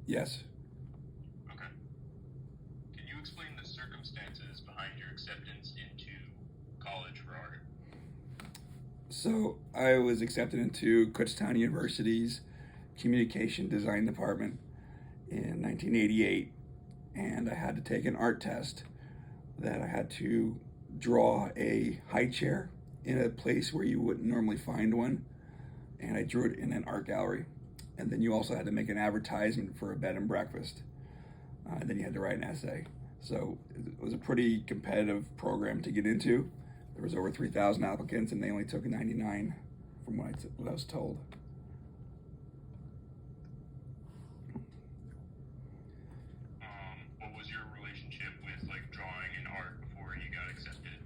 Yes. Okay. Can you explain the circumstances behind your acceptance into college for art? So I was accepted into Kutztown University's communication design department in 1988, and I had to take an art test that I had to draw a high chair in a place where you wouldn't normally find one, and I drew it in an art gallery. And then you also had to make an advertisement for a bed and breakfast. And then you had to write an essay. So it was a pretty competitive program to get into. There was over 3,000 applicants, and they only took 99, from what I was told. What was your relationship with like drawing and art before you got accepted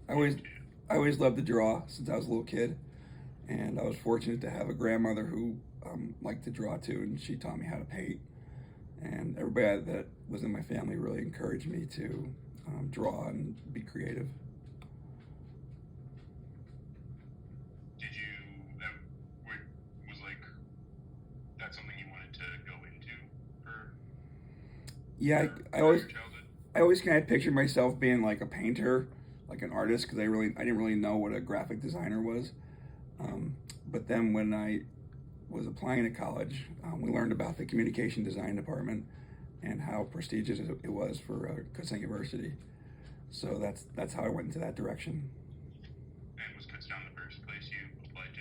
I always, into? I always loved to draw since I was a little kid, and I was fortunate to have a grandmother who liked to draw too, and she taught me how to paint. And everybody that was in my family really encouraged me to draw and be creative. Did you that was like that something you wanted to go into for Yeah, your I always your childhood? I always kind of pictured myself being like a painter, like an artist, because I didn't really know what a graphic designer was. But then when I was applying to college, we learned about the communication design department and how prestigious it was for Kutztown University. So that's how I went into that direction. And was Kutztown the first place you applied to,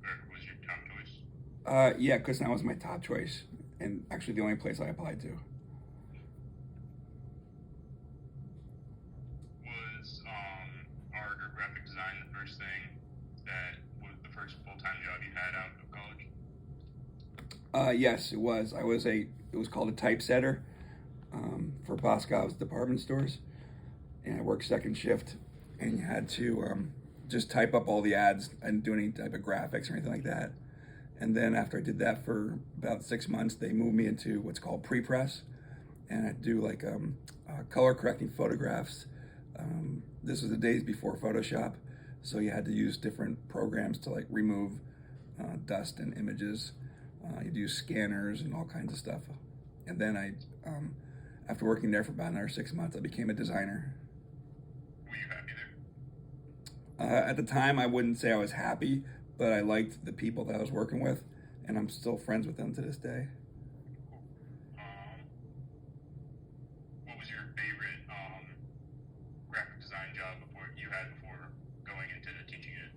or was your top choice? Yeah, Kutztown was my top choice, and actually the only place I applied to. Was art or graphic design the first thing that was the first full time job you had out of college? Yes, it was. It was called a typesetter for Boscov's department stores, and I worked second shift, and you had to just type up all the ads. I didn't do any type of graphics or anything like that. And then after I did that for about 6 months, they moved me into what's called pre-press, and I do like color correcting photographs. This was the days before Photoshop, so you had to use different programs to like remove dust and images. You'd use scanners and all kinds of stuff. And then after working there for about another 6 months, I became a designer. Were you happy there? At the time, I wouldn't say I was happy, but I liked the people that I was working with, and I'm still friends with them to this day. Cool. What was your favorite graphic design job before you had before going into teaching it?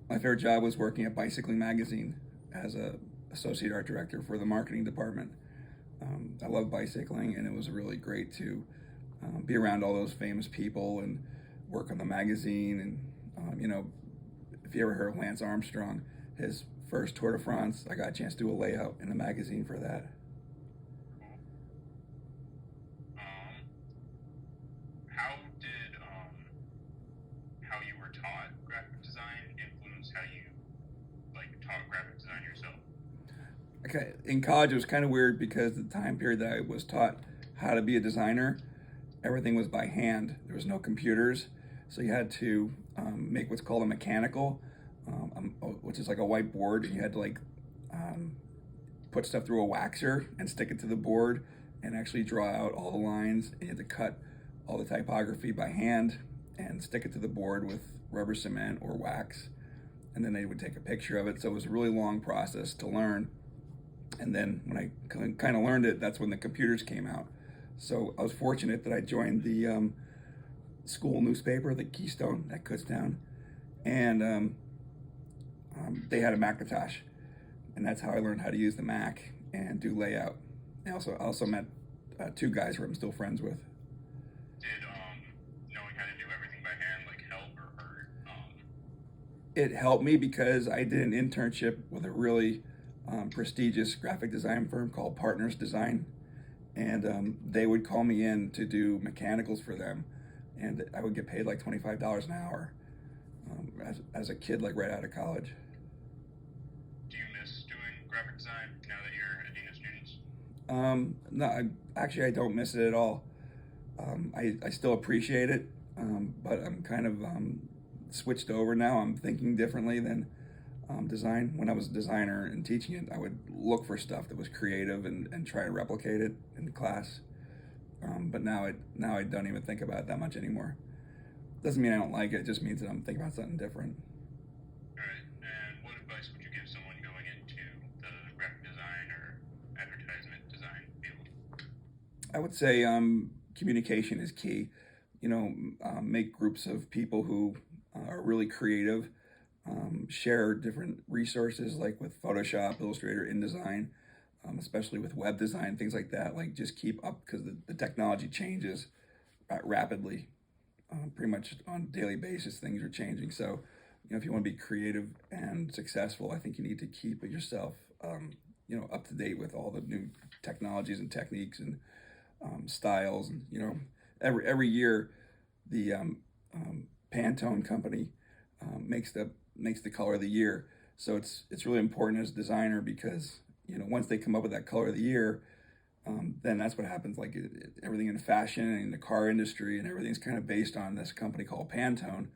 My favorite job was working at Bicycling Magazine as a associate art director for the marketing department. I love bicycling, and it was really great to be around all those famous people and work on the magazine. And if you ever heard of Lance Armstrong, his first Tour de France, I got a chance to do a layout in the magazine for that. Cool. Um, how did how you were taught graphic design influence how you like taught graphic design yourself? Okay, in college it was kind of weird because the time period that I was taught how to be a designer, everything was by hand. There was no computers, so you had to make what's called a mechanical, which is like a whiteboard, and you had to like um, put stuff through a waxer and stick it to the board and actually draw out all the lines. And you had to cut all the typography by hand and stick it to the board with rubber cement or wax. And then they would take a picture of it. So it was a really long process to learn. And then when I kind of learned it, that's when the computers came out. So I was fortunate that I joined the school newspaper, the Keystone at Kutztown, and they had a Macintosh, and that's how I learned how to use the Mac and do layout. I also met two guys who I'm still friends with. Did knowing how to do everything by hand like help or hurt? It helped me because I did an internship with a really prestigious graphic design firm called Partners Design, and they would call me in to do mechanicals for them, and I would get paid like $25 an hour as a kid, like right out of college. Do you miss doing graphic design now that you're a dean of students? No, actually I don't miss it at all. I still appreciate it, but I'm kind of switched over now. I'm thinking differently than design. When I was a designer and teaching it, I would look for stuff that was creative and try to replicate it in class. But now I don't even think about it that much anymore. Doesn't mean I don't like it. It just means that I'm thinking about something different. All right. And what advice would you give someone going into the graphic design or advertisement design field? I would say communication is key. Make groups of people who are really creative, share different resources like with Photoshop, Illustrator, InDesign, especially with web design, things like that. Like just keep up because the technology changes rapidly. Pretty much on a daily basis, things are changing. So, if you want to be creative and successful, I think you need to keep yourself, up to date with all the new technologies and techniques and styles. And every year, the Pantone company makes the color of the year. So it's really important as a designer because once they come up with that color of the year, then that's what happens. Like everything in fashion and the car industry and everything's kind of based on this company called Pantone.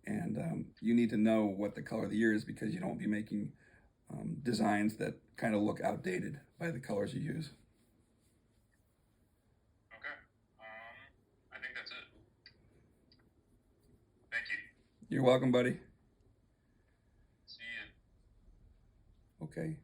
And you need to know what the color of the year is because you don't be making designs that kind of look outdated by the colors you use. Okay. I think that's it. Thank you. You're welcome, buddy. See you. Okay.